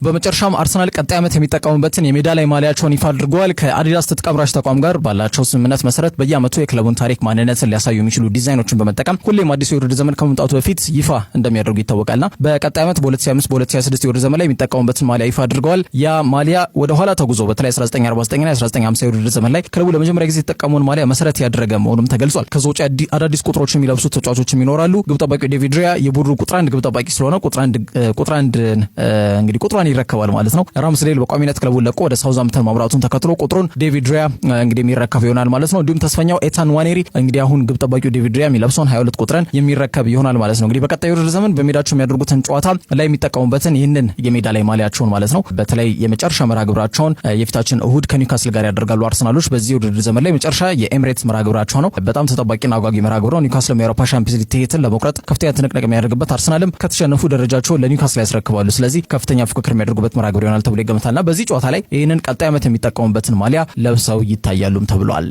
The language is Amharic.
በመጨረሻም አርሰናል ቀጣይ ዓመት የሚጠቀሙበትን የሜዳ ላይ ማሊያቸውን ይፋ አድርገዋል። ከአዲዳስ ትጥቅ አምራች ተቋም ጋር ባላቸው ስምምነት መሰረት በየዓመቱ የክለቡን ታሪክ ማንነትን ሊያሳዩ የሚችሉ ዲዛይኖችን በመጠቀም ሁሌም አዲሱ የውድድር ዘመን ከመምጣቱ በፊት ይፋ እንደሚያደርጉ ይታወቃልና በቀጣይ ዓመት በ2025 በ2026 የውድድር ዘመን ላይ የሚጠቀሙበትን ማሊያ ይፋ አድርገዋል። ያ ማሊያ ወደ ኋላ ተጉዞ በተለይ 1949 እና 1950 የውድድር ዘመን ላይ ክለቡ ለመጀመሪያ ጊዜ የተጠቀመውን ማሊያ መሰረት ያደረገ መሆኑም ተገልጿል። ከዛ ውጪ አዳዲስ ቁጥሮችን የሚለብሱ ተጫዋቾችም ይኖራሉ። ግብ ጠባቂው ዴቪድ ራያ የቡድኑ ቁጥር 1 ግብ ጠባቂ ስለሆነ ቁጥር 1 እንግዲህ ቁጥሩን ይረከባል ማለት ነው። ራምስዴል በቋሚነት ክለቡን ለቆ ወደ ሳውዛምፕተን ማምራቱን ተከትሎ ቁጥሩን ዴቪድ ራያ እንግዲህ የሚረከብ ይሆናል ማለት ነው። እንዲሁም ተስፈኛው ኤታን ዋኔሪ እንግዲህ አሁን ግብ ጠባቂው ዴቪድ ራያ የሚለብሰውን 22 ቁጥርን የሚረከብ ይሆናል ማለት ነው። እንግዲህ በቀጣዩ ውድድር ዘመን በሜዳቸው የሚያደርጉትን ጨዋታ ላይ የሚጠቀሙበትን ይህንን የሜዳ ላይ ማሊያቸውን ማለት ነው በተለይ የመጨረሻ መርሃ ግብራቸውን የፊታችን እሁድ ከኒውካስል ጋር ያደርጋሉ አርሰናሎች። በዚህ ውድድር ዘመን ላይ መጨረሻ የኤምሬትስ መርሃ ግብራቸው ነው። በጣም ተጠባቂና አጓጊ መርሃ ግብር ነው። ኒውካስልም የአውሮፓ ሻምፒዮንስ ሊግ ትኬትን ለመቁረጥ ከፍተኛ ትንቅንቅ የሚያደርግበት፣ አርሰናልም ከተሸነፉ ደረጃቸውን ለኒውካስል ያስረክባሉ። ስለዚህ ከፍተኛ ፉክክር የሚያደርጉበት መርሃ ግብር ይሆናል ተብሎ ይገመታልና በዚህ ጨዋታ ላይ ይህንን ቀጣይ ዓመት የሚጠቀሙበትን ማሊያ ለብሰው ይታያሉም ተብሏል።